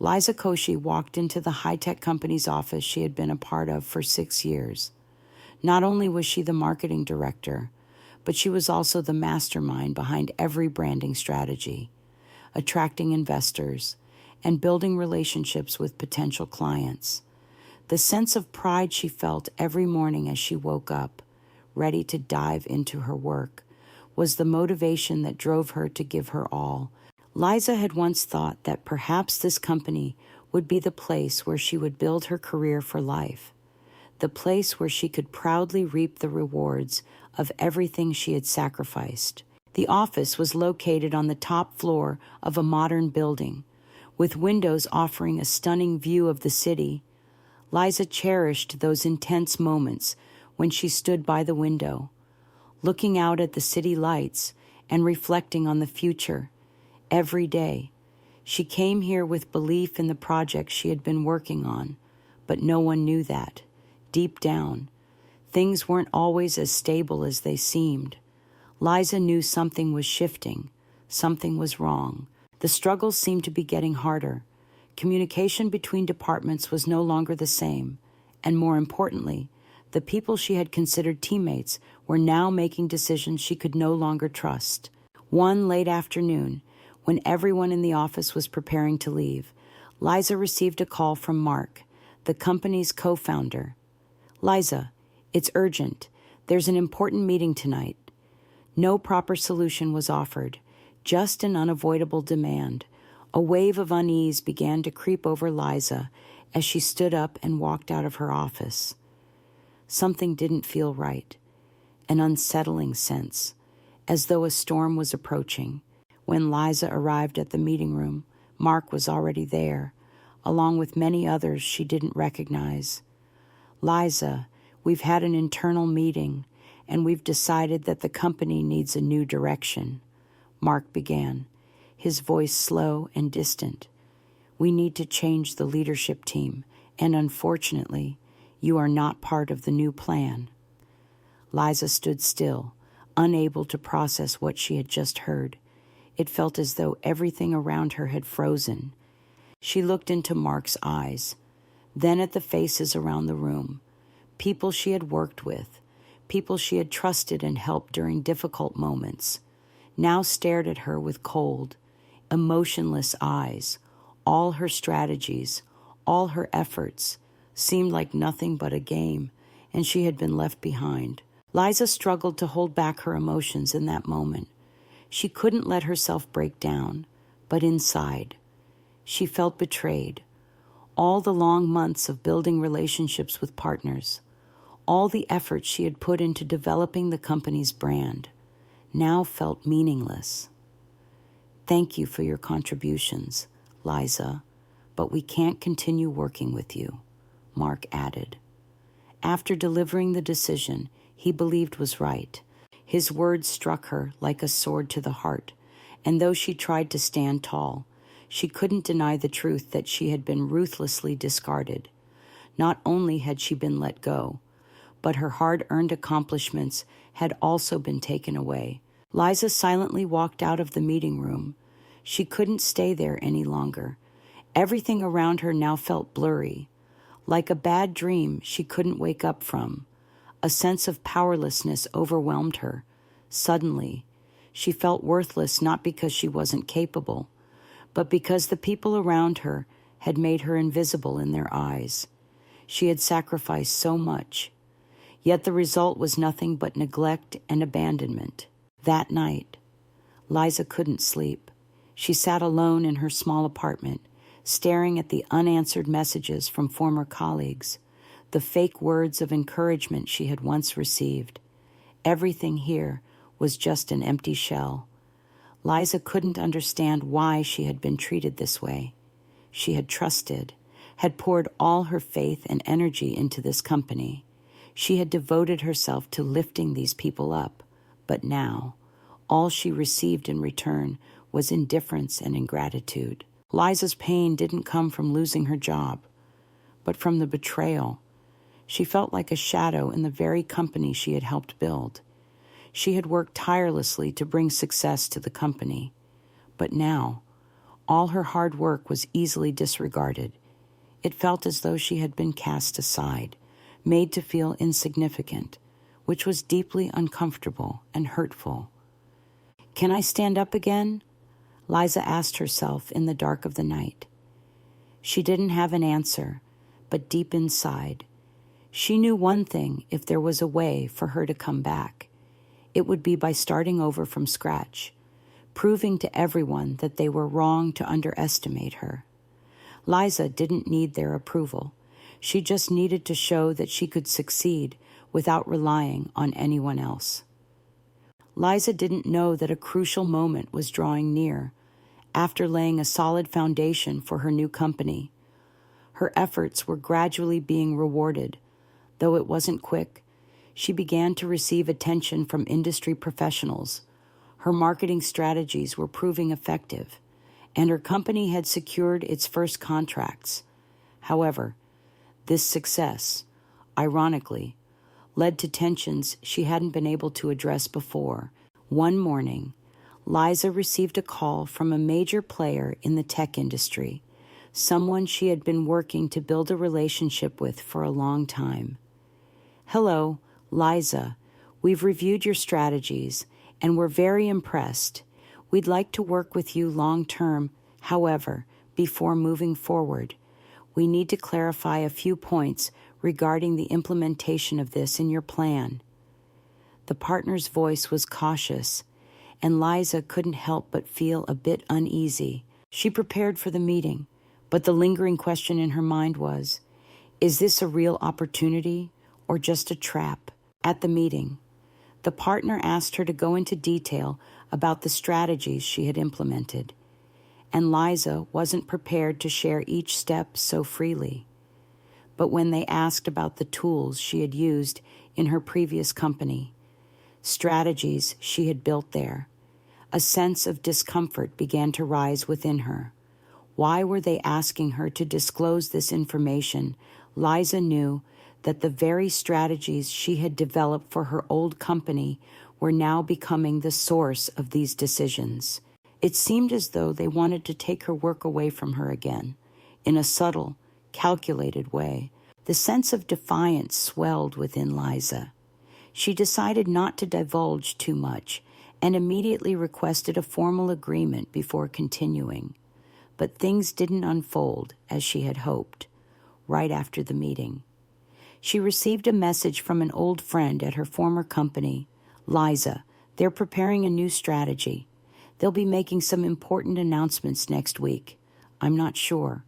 Liza Koshy walked into the high-tech company's office she had been a part of for 6 years. Not only was she the marketing director, but she was also the mastermind behind every branding strategy, attracting investors, and building relationships with potential clients. The sense of pride she felt every morning as she woke up, ready to dive into her work, was the motivation that drove her to give her all. Liza had once thought that perhaps this company would be the place where she would build her career for life, the place where she could proudly reap the rewards of everything she had sacrificed. The office was located on the top floor of a modern building, with windows offering a stunning view of the city. Liza cherished those intense moments when she stood by the window, looking out at the city lights and reflecting on the future. Every day, she came here with belief in the project she had been working on, but no one knew that. Deep down, things weren't always as stable as they seemed. Liza knew something was shifting, something was wrong. The struggles seemed to be getting harder. Communication between departments was no longer the same, and more importantly, the people she had considered teammates were now making decisions she could no longer trust. One late afternoon, when everyone in the office was preparing to leave, Liza received a call from Mark, the company's co-founder. "Liza, it's urgent. There's an important meeting tonight." No proper solution was offered, just an unavoidable demand. A wave of unease began to creep over Liza as she stood up and walked out of her office. Something didn't feel right, an unsettling sense, as though a storm was approaching. When Liza arrived at the meeting room, Mark was already there, along with many others she didn't recognize. "Liza, we've had an internal meeting, and we've decided that the company needs a new direction," Mark began, his voice slow and distant. "We need to change the leadership team, and unfortunately, you are not part of the new plan." Liza stood still, unable to process what she had just heard. It felt as though everything around her had frozen. She looked into Mark's eyes, then at the faces around the room, people she had worked with, people she had trusted and helped during difficult moments, now stared at her with cold, emotionless eyes. All her strategies, all her efforts, seemed like nothing but a game, and she had been left behind. Liza struggled to hold back her emotions in that moment. She couldn't let herself break down, but inside, she felt betrayed. All the long months of building relationships with partners, all the effort she had put into developing the company's brand, now felt meaningless. "Thank you for your contributions, Liza, but we can't continue working with you," Mark added. After delivering the decision he believed was right, his words struck her like a sword to the heart, and though she tried to stand tall, she couldn't deny the truth that she had been ruthlessly discarded. Not only had she been let go, but her hard-earned accomplishments had also been taken away. Liza silently walked out of the meeting room. She couldn't stay there any longer. Everything around her now felt blurry, like a bad dream she couldn't wake up from. A sense of powerlessness overwhelmed her. Suddenly, she felt worthless not because she wasn't capable, but because the people around her had made her invisible in their eyes. She had sacrificed so much, yet the result was nothing but neglect and abandonment. That night, Liza couldn't sleep. She sat alone in her small apartment, staring at the unanswered messages from former colleagues, the fake words of encouragement she had once received. Everything here was just an empty shell. Liza couldn't understand why she had been treated this way. She had trusted, had poured all her faith and energy into this company. She had devoted herself to lifting these people up, but now, all she received in return was indifference and ingratitude. Liza's pain didn't come from losing her job, but from the betrayal. She felt like a shadow in the very company she had helped build. She had worked tirelessly to bring success to the company, but now, All her hard work was easily disregarded. It felt as though she had been cast aside, made to feel insignificant, which was deeply uncomfortable and hurtful. "Can I stand up again?" Liza asked herself in the dark of the night. She didn't have an answer, but deep inside, she knew one thing: if there was a way for her to come back, it would be by starting over from scratch, proving to everyone that they were wrong to underestimate her. Liza didn't need their approval. She just needed to show that she could succeed without relying on anyone else. Liza didn't know that a crucial moment was drawing near. After laying a solid foundation for her new company, her efforts were gradually being rewarded. Though it wasn't quick, she began to receive attention from industry professionals. Her marketing strategies were proving effective, and her company had secured its first contracts. However, this success, ironically, led to tensions she hadn't been able to address before. One morning, Liza received a call from a major player in the tech industry, someone she had been working to build a relationship with for a long time. "Hello, Liza. We've reviewed your strategies, and we're very impressed. We'd like to work with you long-term. However, before moving forward, we need to clarify a few points regarding the implementation of this in your plan." The partner's voice was cautious, and Liza couldn't help but feel a bit uneasy. She prepared for the meeting, but the lingering question in her mind was, is this a real opportunity or just a trap? At the meeting, the partner asked her to go into detail about the strategies she had implemented, and Liza wasn't prepared to share each step so freely. But when they asked about the tools she had used in her previous company, strategies she had built there, a sense of discomfort began to rise within her. Why were they asking her to disclose this information? Liza knew that the very strategies she had developed for her old company were now becoming the source of these decisions. It seemed as though they wanted to take her work away from her again, in a subtle, calculated way. The sense of defiance swelled within Liza. She decided not to divulge too much and immediately requested a formal agreement before continuing. But things didn't unfold as she had hoped. Right after the meeting, she received a message from an old friend at her former company. "Liza, they're preparing a new strategy. They'll be making some important announcements next week. I'm not sure,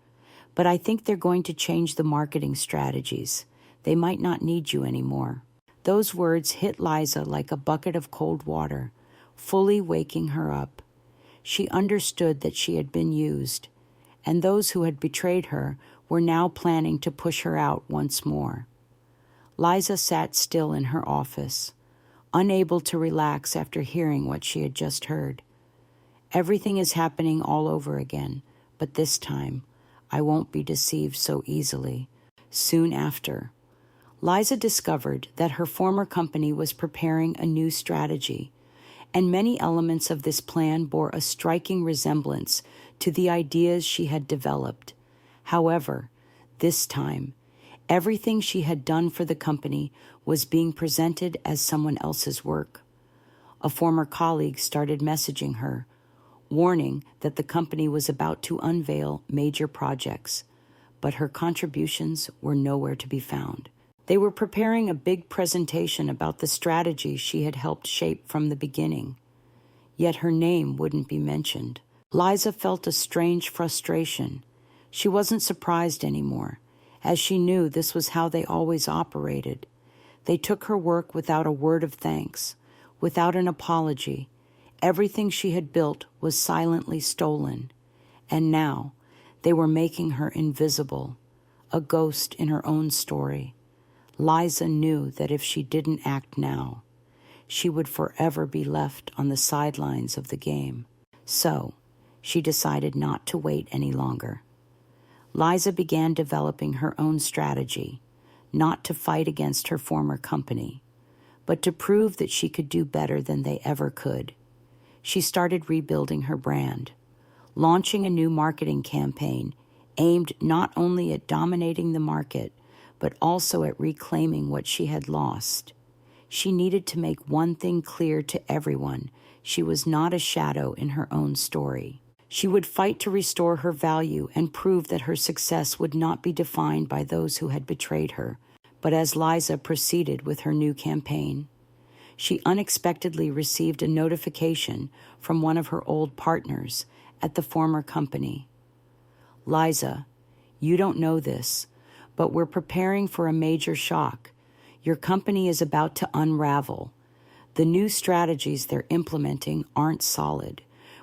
but I think they're going to change the marketing strategies. They might not need you anymore." Those words hit Liza like a bucket of cold water, fully waking her up. She understood that she had been used, and those who had betrayed her were now planning to push her out once more. Liza sat still in her office, unable to relax after hearing what she had just heard. Everything is happening all over again, but this time, I won't be deceived so easily. Soon after, Liza discovered that her former company was preparing a new strategy, and many elements of this plan bore a striking resemblance to the ideas she had developed. However, this time, everything she had done for the company was being presented as someone else's work. A former colleague started messaging her, warning that the company was about to unveil major projects, but her contributions were nowhere to be found. They were preparing a big presentation about the strategy she had helped shape from the beginning, yet her name wouldn't be mentioned. Liza felt a strange frustration. She wasn't surprised anymore, as she knew this was how they always operated. They took her work without a word of thanks, without an apology. Everything she had built was silently stolen, and now they were making her invisible, a ghost in her own story. Liza knew that if she didn't act now, she would forever be left on the sidelines of the game. So, she decided not to wait any longer. Liza began developing her own strategy, not to fight against her former company, but to prove that she could do better than they ever could. She started rebuilding her brand, launching a new marketing campaign aimed not only at dominating the market, but also at reclaiming what she had lost. She needed to make one thing clear to everyone: she was not a shadow in her own story. She would fight to restore her value and prove that her success would not be defined by those who had betrayed her. But as Liza proceeded with her new campaign, she unexpectedly received a notification from one of her old partners at the former company. "Liza, you don't know this, but we're preparing for a major shock. Your company is about to unravel. The new strategies they're implementing aren't solid.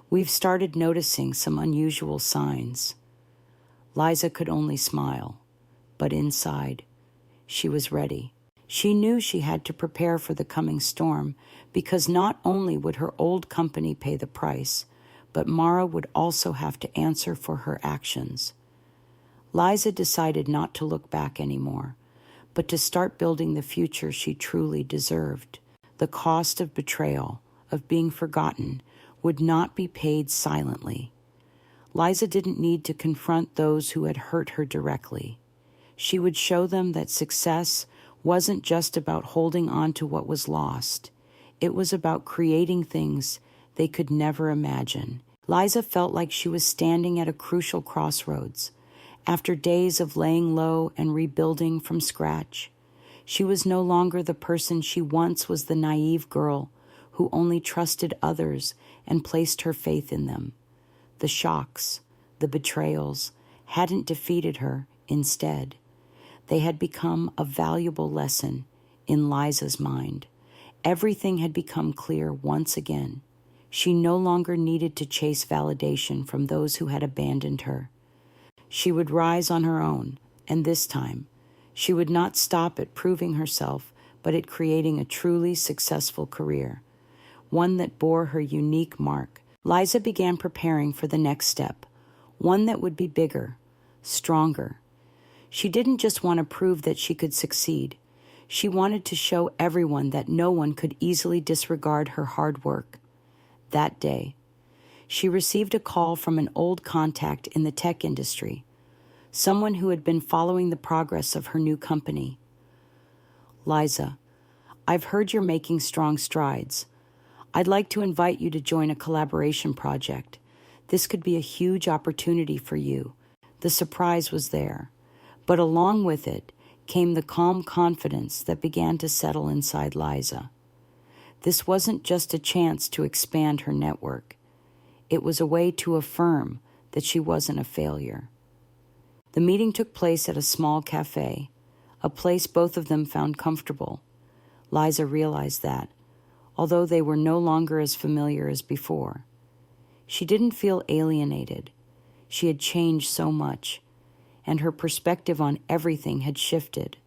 We've started noticing some unusual signs." Liza could only smile, but inside, she was ready. She knew she had to prepare for the coming storm, because not only would her old company pay the price, but Mara would also have to answer for her actions. Liza decided not to look back anymore, but to start building the future she truly deserved. The cost of betrayal, of being forgotten, would not be paid silently. Liza didn't need to confront those who had hurt her directly. She would show them that success wasn't just about holding on to what was lost. It was about creating things they could never imagine. Liza felt like she was standing at a crucial crossroads. After days of laying low and rebuilding from scratch, she was no longer the person she once was, the naive girl who only trusted others and placed her faith in them. The shocks, the betrayals, hadn't defeated her. Instead, they had become a valuable lesson in Liza's mind. Everything had become clear once again. She no longer needed to chase validation from those who had abandoned her. She would rise on her own, and this time, she would not stop at proving herself, but at creating a truly successful career, one that bore her unique mark. Liza began preparing for the next step, one that would be bigger, stronger. She didn't just want to prove that she could succeed. She wanted to show everyone that no one could easily disregard her hard work. That day, she received a call from an old contact in the tech industry, someone who had been following the progress of her new company. "Liza, I've heard you're making strong strides. I'd like to invite you to join a collaboration project. This could be a huge opportunity for you." The surprise was there, but along with it came the calm confidence that began to settle inside Liza. This wasn't just a chance to expand her network. It was a way to affirm that she wasn't a failure. The meeting took place at a small cafe, a place both of them found comfortable. Liza realized that, although they were no longer as familiar as before, she didn't feel alienated. She had changed so much, and her perspective on everything had shifted.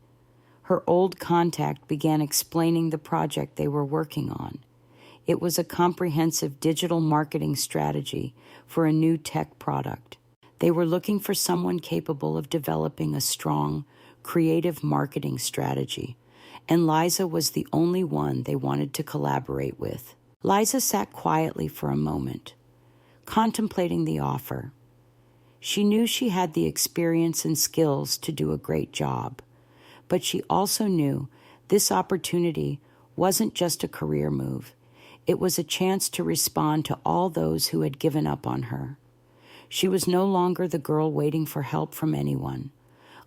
Her old contact began explaining the project they were working on. It was a comprehensive digital marketing strategy for a new tech product. They were looking for someone capable of developing a strong, creative marketing strategy, and Liza was the only one they wanted to collaborate with. Liza sat quietly for a moment, contemplating the offer. She knew she had the experience and skills to do a great job, but she also knew this opportunity wasn't just a career move. It was a chance to respond to all those who had given up on her. She was no longer the girl waiting for help from anyone.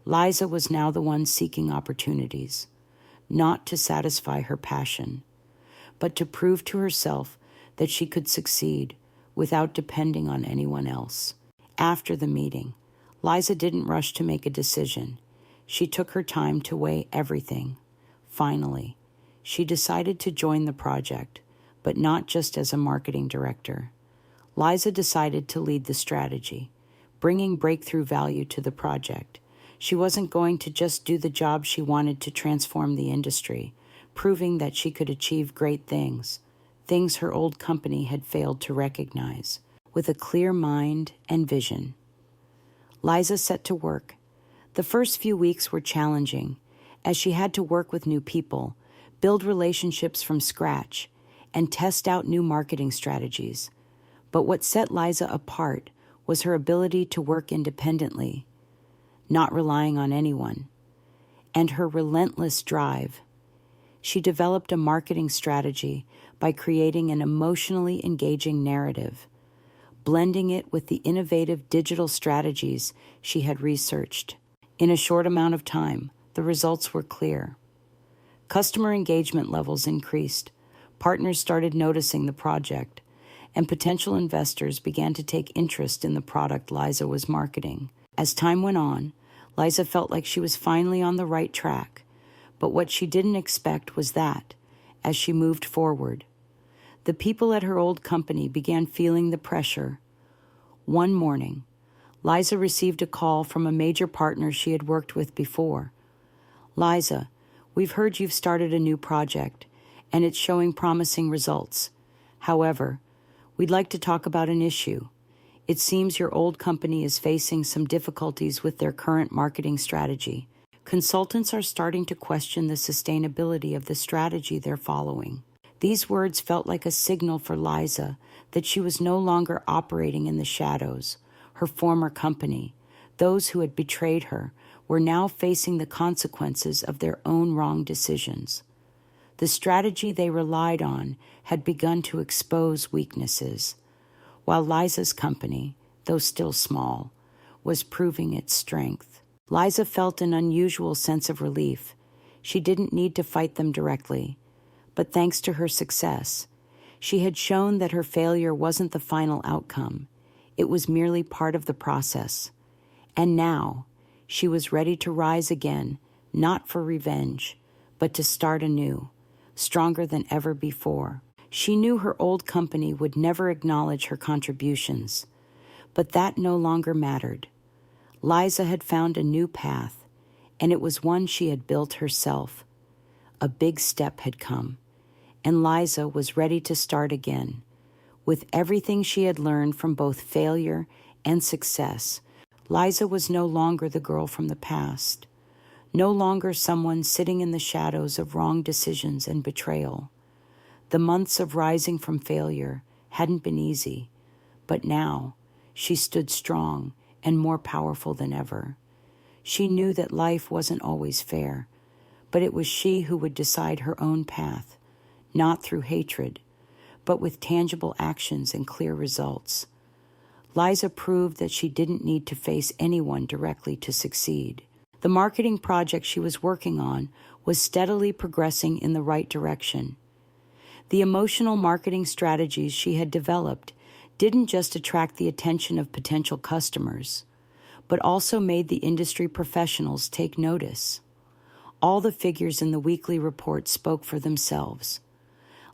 Liza was now the one seeking opportunities, not to satisfy her passion, but to prove to herself that she could succeed without depending on anyone else. After the meeting, Liza didn't rush to make a decision. She took her time to weigh everything. Finally, she decided to join the project, but not just as a marketing director. Liza decided to lead the strategy, bringing breakthrough value to the project. She wasn't going to just do the job. She wanted to transform the industry, proving that she could achieve great things her old company had failed to recognize. With a clear mind and vision, Liza set to work. The first few weeks were challenging, as she had to work with new people, build relationships from scratch, and test out new marketing strategies. But what set Liza apart was her ability to work independently, not relying on anyone, and her relentless drive. She developed a marketing strategy by creating an emotionally engaging narrative, blending it with the innovative digital strategies she had researched. In a short amount of time, the results were clear. Customer engagement levels increased, partners started noticing the project, and potential investors began to take interest in the product Liza was marketing. As time went on, Liza felt like she was finally on the right track, but what she didn't expect was that, as she moved forward, the people at her old company began feeling the pressure. One morning, Liza received a call from a major partner she had worked with before. "Liza, we've heard you've started a new project, and it's showing promising results. However, we'd like to talk about an issue. It seems your old company is facing some difficulties with their current marketing strategy. Consultants are starting to question the sustainability of the strategy they're following." These words felt like a signal for Liza that she was no longer operating in the shadows. Her former company, those who had betrayed her, were now facing the consequences of their own wrong decisions. The strategy they relied on had begun to expose weaknesses, while Liza's company, though still small, was proving its strength. Liza felt an unusual sense of relief. She didn't need to fight them directly, but thanks to her success, she had shown that her failure wasn't the final outcome. It was merely part of the process. And now, she was ready to rise again, not for revenge, but to start anew, stronger than ever before. She knew her old company would never acknowledge her contributions, but that no longer mattered. Liza had found a new path, and it was one she had built herself. A big step had come, and Liza was ready to start again. With everything she had learned from both failure and success, Liza was no longer the girl from the past, no longer someone sitting in the shadows of wrong decisions and betrayal. The months of rising from failure hadn't been easy, but now she stood strong and more powerful than ever. She knew that life wasn't always fair, but it was she who would decide her own path, not through hatred, but with tangible actions and clear results. Liza proved that she didn't need to face anyone directly to succeed. The marketing project she was working on was steadily progressing in the right direction. The emotional marketing strategies she had developed didn't just attract the attention of potential customers, but also made the industry professionals take notice. All the figures in the weekly report spoke for themselves.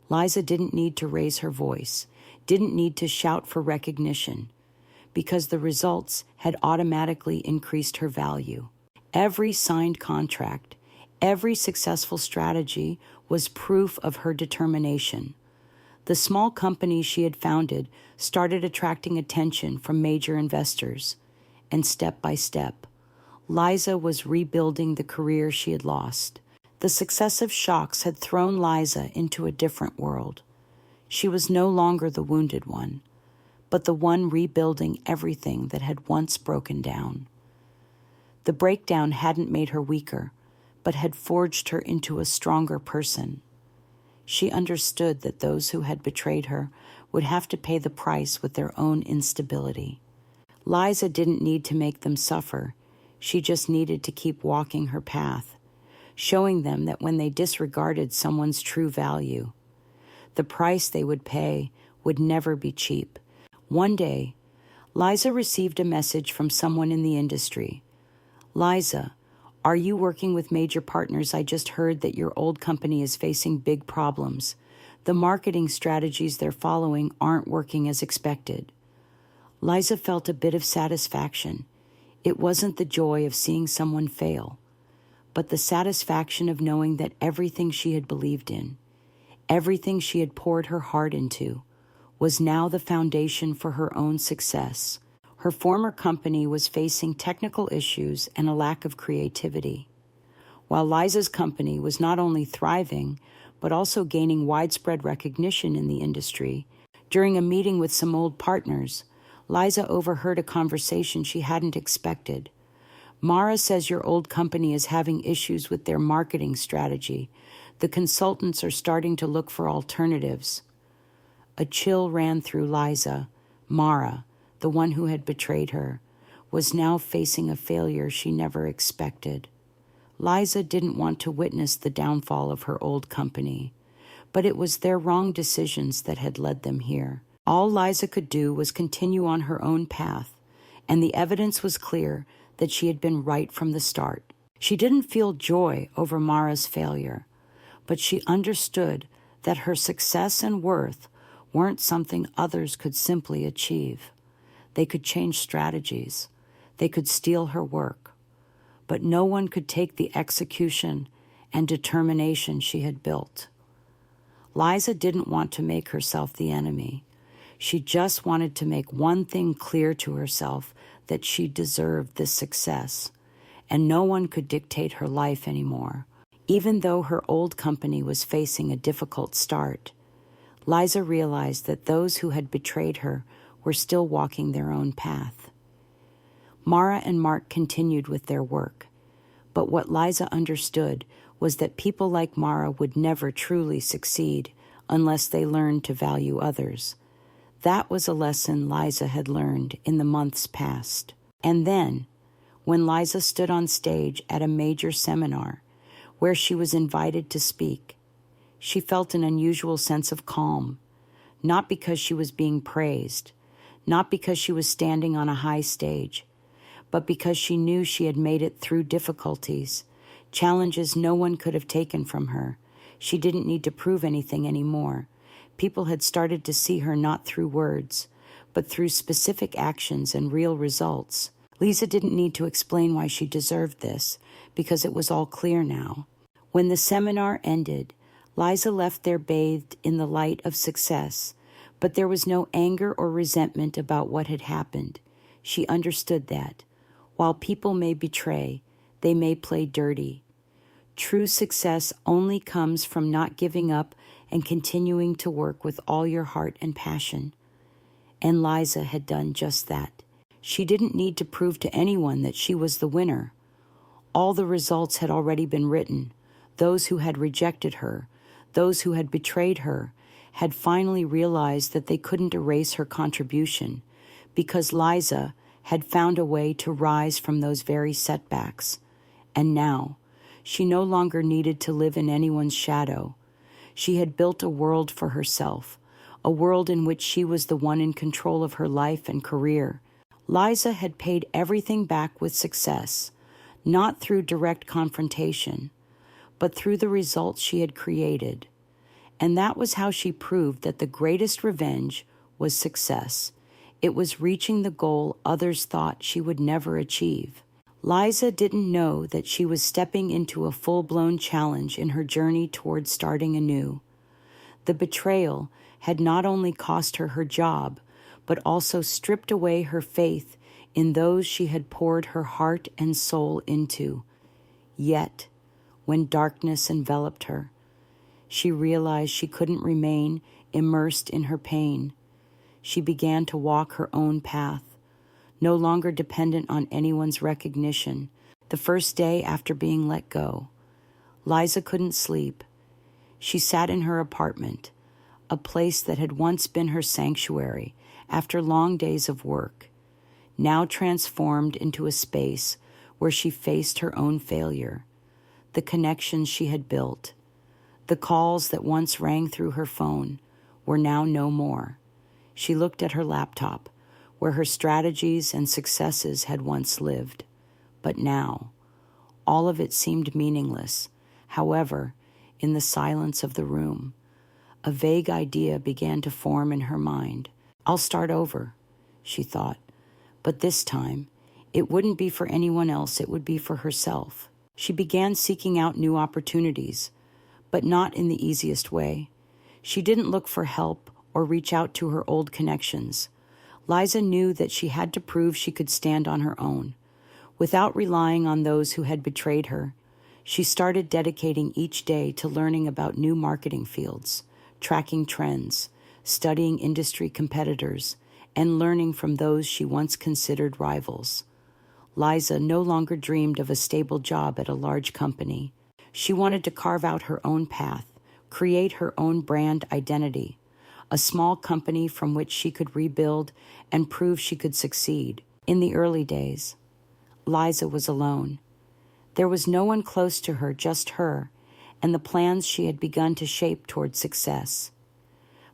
Liza didn't need to raise her voice, didn't need to shout for recognition, because the results had automatically increased her value. Every signed contract, every successful strategy was proof of her determination. The small company she had founded started attracting attention from major investors, and step by step, Liza was rebuilding the career she had lost. The successive shocks had thrown Liza into a different world. She was no longer the wounded one, but the one rebuilding everything that had once broken down. The breakdown hadn't made her weaker, but had forged her into a stronger person. She understood that those who had betrayed her would have to pay the price with their own instability. Liza didn't need to make them suffer. She just needed to keep walking her path, showing them that when they disregarded someone's true value, the price they would pay would never be cheap. One day, Liza received a message from someone in the industry. "Liza, are you working with major partners? I just heard that your old company is facing big problems. The marketing strategies they're following aren't working as expected." Liza felt a bit of satisfaction. It wasn't the joy of seeing someone fail, but the satisfaction of knowing that everything she had believed in, everything she had poured her heart into, was now the foundation for her own success. Her former company was facing technical issues and a lack of creativity, while Liza's company was not only thriving, but also gaining widespread recognition in the industry. During a meeting with some old partners, Liza overheard a conversation she hadn't expected. Mara says your old company is having issues with their marketing strategy. The consultants are starting to look for alternatives. A chill ran through Liza. Mara, the one who had betrayed her, was now facing a failure she never expected. Liza didn't want to witness the downfall of her old company, but it was their wrong decisions that had led them here. All Liza could do was continue on her own path, and the evidence was clear that she had been right from the start. She didn't feel joy over Mara's failure, but she understood that her success and worth weren't something others could simply achieve. They could change strategies. They could steal her work. But no one could take the execution and determination she had built. Liza didn't want to make herself the enemy. She just wanted to make one thing clear to herself, that she deserved this success, and no one could dictate her life anymore. Even though her old company was facing a difficult start, Liza realized that those who had betrayed her were still walking their own path. Mara and Mark continued with their work, but what Liza understood was that people like Mara would never truly succeed unless they learned to value others. That was a lesson Liza had learned in the months past. And then, when Liza stood on stage at a major seminar where she was invited to speak, she felt an unusual sense of calm, not because she was being praised, not because she was standing on a high stage, but because she knew she had made it through difficulties, challenges no one could have taken from her. She didn't need to prove anything anymore. People had started to see her not through words, but through specific actions and real results. Liza didn't need to explain why she deserved this, because it was all clear now. When the seminar ended, Liza left there bathed in the light of success, but there was no anger or resentment about what had happened. She understood that, while people may betray, they may play dirty. True success only comes from not giving up and continuing to work with all your heart and passion. And Liza had done just that. She didn't need to prove to anyone that she was the winner. All the results had already been written. Those who had rejected her, those who had betrayed her, had finally realized that they couldn't erase her contribution, because Liza had found a way to rise from those very setbacks. And now, she no longer needed to live in anyone's shadow. She had built a world for herself, a world in which she was the one in control of her life and career. Liza had paid everything back with success, not through direct confrontation, but through the results she had created. And that was how she proved that the greatest revenge was success. It was reaching the goal others thought she would never achieve. Liza didn't know that she was stepping into a full-blown challenge in her journey toward starting anew. The betrayal had not only cost her her job, but also stripped away her faith in those she had poured her heart and soul into. Yet, when darkness enveloped her, she realized she couldn't remain immersed in her pain. She began to walk her own path, no longer dependent on anyone's recognition. The first day after being let go, Liza couldn't sleep. She sat in her apartment, a place that had once been her sanctuary after long days of work, now transformed into a space where she faced her own failure, the connections she had built. The calls that once rang through her phone were now no more. She looked at her laptop, where her strategies and successes had once lived. But now, all of it seemed meaningless. However, in the silence of the room, a vague idea began to form in her mind. I'll start over, she thought. But this time, it wouldn't be for anyone else, it would be for herself. She began seeking out new opportunities, but not in the easiest way. She didn't look for help or reach out to her old connections. Liza knew that she had to prove she could stand on her own. Without relying on those who had betrayed her, she started dedicating each day to learning about new marketing fields, tracking trends, studying industry competitors, and learning from those she once considered rivals. Liza no longer dreamed of a stable job at a large company. She wanted to carve out her own path, create her own brand identity, a small company from which she could rebuild and prove she could succeed. In the early days, Liza was alone. There was no one close to her, just her, and the plans she had begun to shape toward success.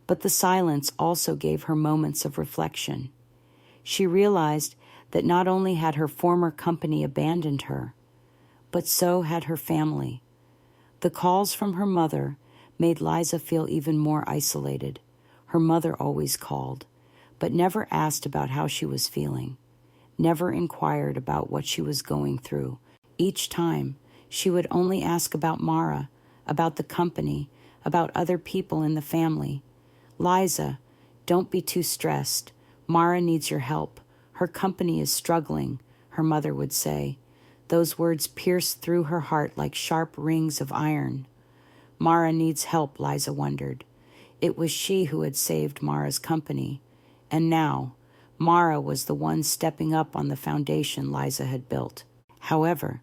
But the silence also gave her moments of reflection. She realized that not only had her former company abandoned her, but so had her family. The calls from her mother made Liza feel even more isolated. Her mother always called, but never asked about how she was feeling, never inquired about what she was going through. Each time, she would only ask about Mara, about the company, about other people in the family. Liza, don't be too stressed. Mara needs your help. Her company is struggling, her mother would say. Those words pierced through her heart like sharp rings of iron. Mara needs help, Liza wondered. It was she who had saved Mara's company. And now, Mara was the one stepping up on the foundation Liza had built. However,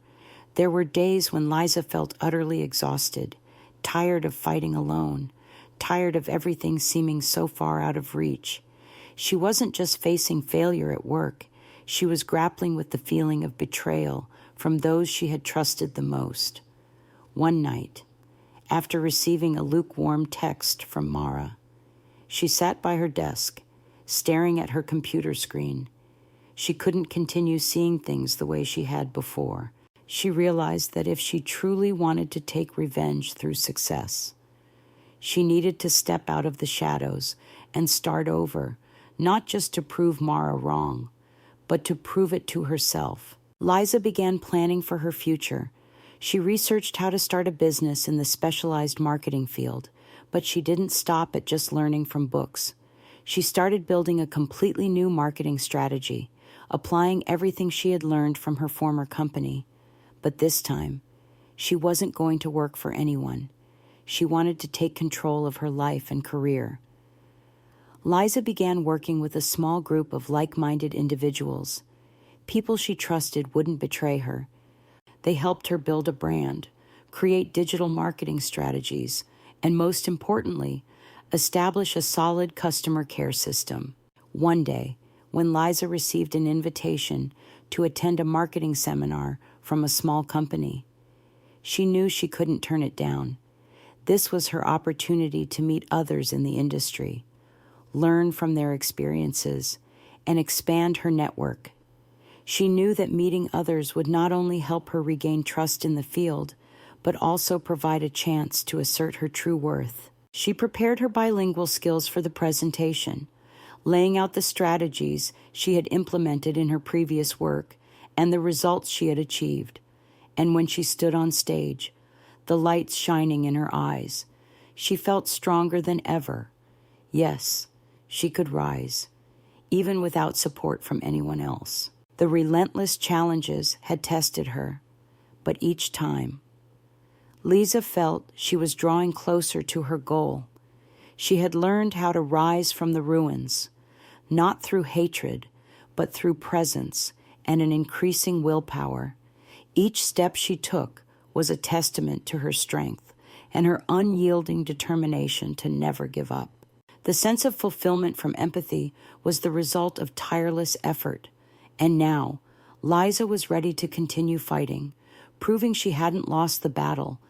there were days when Liza felt utterly exhausted, tired of fighting alone, tired of everything seeming so far out of reach. She wasn't just facing failure at work. She was grappling with the feeling of betrayal from those she had trusted the most. One night, after receiving a lukewarm text from Mara, she sat by her desk, staring at her computer screen. She couldn't continue seeing things the way she had before. She realized that if she truly wanted to take revenge through success, she needed to step out of the shadows and start over, not just to prove Mara wrong, but to prove it to herself. Liza began planning for her future. She researched how to start a business in the specialized marketing field, but she didn't stop at just learning from books. She started building a completely new marketing strategy, applying everything she had learned from her former company. But this time, she wasn't going to work for anyone. She wanted to take control of her life and career. Liza began working with a small group of like-minded individuals. People she trusted wouldn't betray her. They helped her build a brand, create digital marketing strategies, and most importantly, establish a solid customer care system. One day, when Liza received an invitation to attend a marketing seminar from a small company, she knew she couldn't turn it down. This was her opportunity to meet others in the industry, learn from their experiences, and expand her network. She knew that meeting others would not only help her regain trust in the field, but also provide a chance to assert her true worth. She prepared her bilingual skills for the presentation, laying out the strategies she had implemented in her previous work and the results she had achieved. And when she stood on stage, the lights shining in her eyes, she felt stronger than ever. Yes, she could rise, even without support from anyone else. The relentless challenges had tested her, but each time, Liza felt she was drawing closer to her goal. She had learned how to rise from the ruins, not through hatred, but through presence and an increasing willpower. Each step she took was a testament to her strength and her unyielding determination to never give up. The sense of fulfillment from empathy was the result of tireless effort. And now, Liza was ready to continue fighting, proving she hadn't lost the battle,